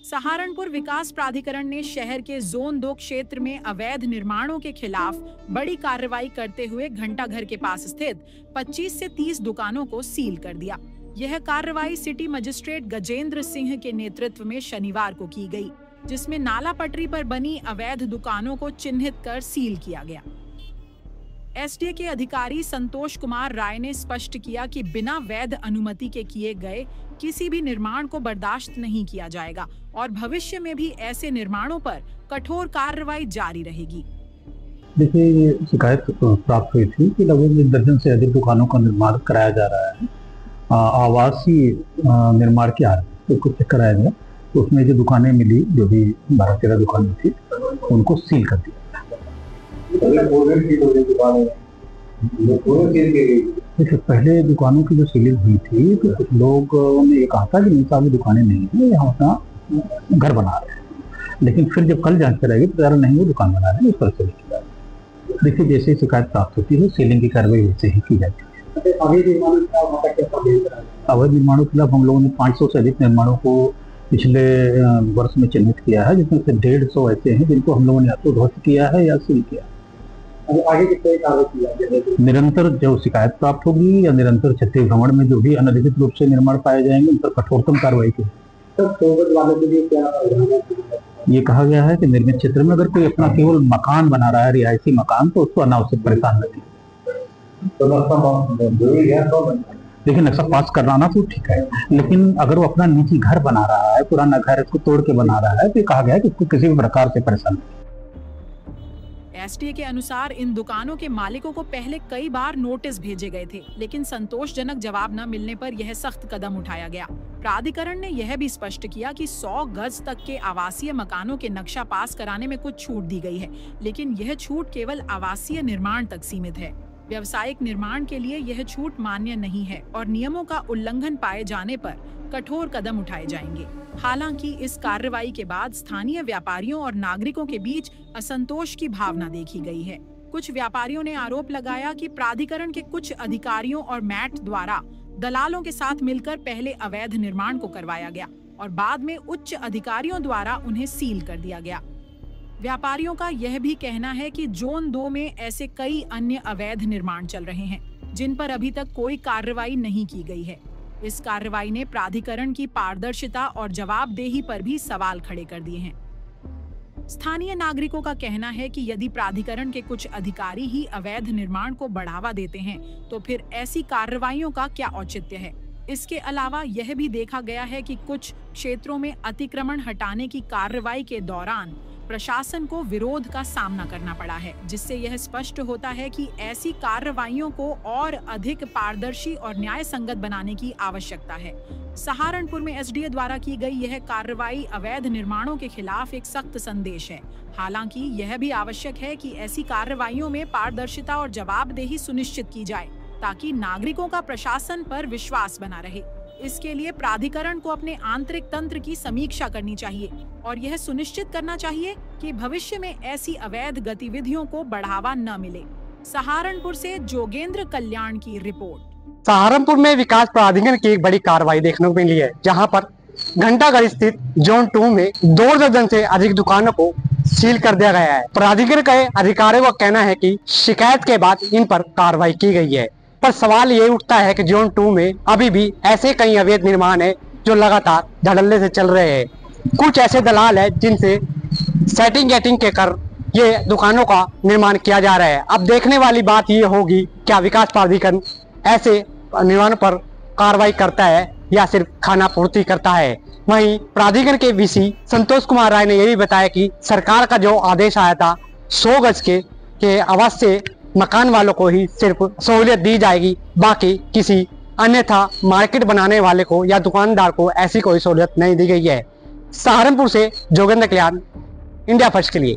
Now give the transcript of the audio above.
सहारनपुर विकास प्राधिकरण ने शहर के जोन 2 क्षेत्र में अवैध निर्माणों के खिलाफ बड़ी कार्रवाई करते हुए घंटा घर के पास स्थित 25 से 30 दुकानों को सील कर दिया। यह कार्रवाई सिटी मजिस्ट्रेट गजेंद्र सिंह के नेतृत्व में शनिवार को की गई, जिसमें नाला पटरी पर बनी अवैध दुकानों को चिन्हित कर सील किया गया। एसडीए के अधिकारी संतोष कुमार राय ने स्पष्ट किया कि बिना वैध अनुमति के किए गए किसी भी निर्माण को बर्दाश्त नहीं किया जाएगा और भविष्य में भी ऐसे निर्माणों पर कठोर कार्रवाई जारी रहेगी। देखिए, ये शिकायत प्राप्त हुई थी कि लगभग 1 दर्जन से अधिक दुकानों का निर्माण कराया जा रहा है। आवासीय निर्माण के आधार कुछ कराया गया, तो उसमें जो दुकानें मिली, जो भी 12-13 दुकानें थी, उनको सील कर दिया। देखिए, पहले दुकानों की जो सीलिंग हुई थी तो कुछ लोगों ने ये कहा था कि नीचा में दुकानें नहीं है, हम अपना घर बना रहे हैं, लेकिन फिर जब कल जांच कराएगी तो ज़रा नहीं, वो दुकान बना रहे हैं, इस पर से किया। देखिए, जैसे शिकायत प्राप्त होती है सीलिंग की कार्रवाई वैसे ही की जाती है। अवैध निर्माणों के खिलाफ हम लोगों ने 500 से अधिक निर्माणों को पिछले वर्ष में चिन्हित किया है, जिसमें से 150 ऐसे हैं जिनको हम लोगों ने या तो ध्वस्त किया है या सील किया। आगे कितने कार्रवाई निरंतर जो शिकायत प्राप्त होगी या निरंतर छत्तीस भ्रमण में जो भी अनधिकृत रूप से निर्माण पाए जाएंगे उन पर कठोरतम कार्रवाई की। ये कहा गया है कि निर्मित क्षेत्र में अगर कोई अपना केवल मकान बना रहा है, रिहायशी मकान, तो उसको अनावश्यक परेशान न देखिए, नक्शा पास कराना तो ठीक है, लेकिन अगर वो अपना निजी घर बना रहा है, पुराना घर इसको तोड़ के बना रहा है, तो कहा गया है कि उसको किसी भी प्रकार से परेशान नहीं। एसडीए के अनुसार इन दुकानों के मालिकों को पहले कई बार नोटिस भेजे गए थे, लेकिन संतोषजनक जवाब न मिलने पर यह सख्त कदम उठाया गया। प्राधिकरण ने यह भी स्पष्ट किया कि 100 गज तक के आवासीय मकानों के नक्शा पास कराने में कुछ छूट दी गई है, लेकिन यह छूट केवल आवासीय निर्माण तक सीमित है। व्यावसायिक निर्माण के लिए यह छूट मान्य नहीं है और नियमों का उल्लंघन पाए जाने पर कठोर कदम उठाए जाएंगे। हालांकि इस कार्रवाई के बाद स्थानीय व्यापारियों और नागरिकों के बीच असंतोष की भावना देखी गई है। कुछ व्यापारियों ने आरोप लगाया कि प्राधिकरण के कुछ अधिकारियों और मैट द्वारा दलालों के साथ मिलकर पहले अवैध निर्माण को करवाया गया और बाद में उच्च अधिकारियों द्वारा उन्हें सील कर दिया गया। व्यापारियों का यह भी कहना है कि जोन 2 में ऐसे कई अन्य अवैध निर्माण चल रहे हैं, जिन पर अभी तक कोई कार्रवाई नहीं की गई है। इस कार्रवाई ने प्राधिकरण की पारदर्शिता और जवाबदेही पर भी सवाल खड़े कर दिए हैं। स्थानीय नागरिकों का कहना है कि यदि प्राधिकरण के कुछ अधिकारी ही अवैध निर्माण को बढ़ावा देते हैं, तो फिर ऐसी कार्रवाइयों का क्या औचित्य है। इसके अलावा यह भी देखा गया है कि कुछ क्षेत्रों में अतिक्रमण हटाने की कार्रवाई के दौरान प्रशासन को विरोध का सामना करना पड़ा है, जिससे यह स्पष्ट होता है कि ऐसी कार्रवाइयों को और अधिक पारदर्शी और न्याय संगत बनाने की आवश्यकता है। सहारनपुर में एसडीए द्वारा की गई यह कार्रवाई अवैध निर्माणों के खिलाफ एक सख्त संदेश है। हालांकि यह भी आवश्यक है कि ऐसी कार्रवाइयों में पारदर्शिता और जवाबदेही सुनिश्चित की जाए, ताकि नागरिकों का प्रशासन पर विश्वास बना रहे। इसके लिए प्राधिकरण को अपने आंतरिक तंत्र की समीक्षा करनी चाहिए और यह सुनिश्चित करना चाहिए कि भविष्य में ऐसी अवैध गतिविधियों को बढ़ावा न मिले। सहारनपुर से जोगेंद्र कल्याण की रिपोर्ट। सहारनपुर में विकास प्राधिकरण की एक बड़ी कार्रवाई देखने को मिली है, जहां पर घंटाघर स्थित जोन 2 में 2 दर्जन से अधिक दुकानों को सील कर दिया गया है। प्राधिकरण के अधिकारियों का कहना है कि शिकायत के बाद इन पर कार्रवाई की गई है, पर सवाल ये उठता है कि जोन 2 में अभी भी ऐसे कई अवैध निर्माण है जो लगातार धड़ल्ले से चल रहे हैं। कुछ ऐसे दलाल है जिनसे सेटिंग गेटिंग के कर ये दुकानों का निर्माण किया जा रहा है। अब देखने वाली बात ये होगी, क्या विकास प्राधिकरण ऐसे निर्माणों पर कार्रवाई करता है या सिर्फ खाना पूर्ति करता है। वहीं प्राधिकरण के वीसी संतोष कुमार राय ने यह भी बताया कि सरकार का जो आदेश आया था 100 गज के आवासीय मकान वालों को ही सिर्फ सहूलियत दी जाएगी, बाकी किसी अन्यथा मार्केट बनाने वाले को या दुकानदार को ऐसी कोई सहूलियत नहीं दी गई है। सहारनपुर से जोगेंद्र कल्याण, इंडिया फर्स्ट के लिए।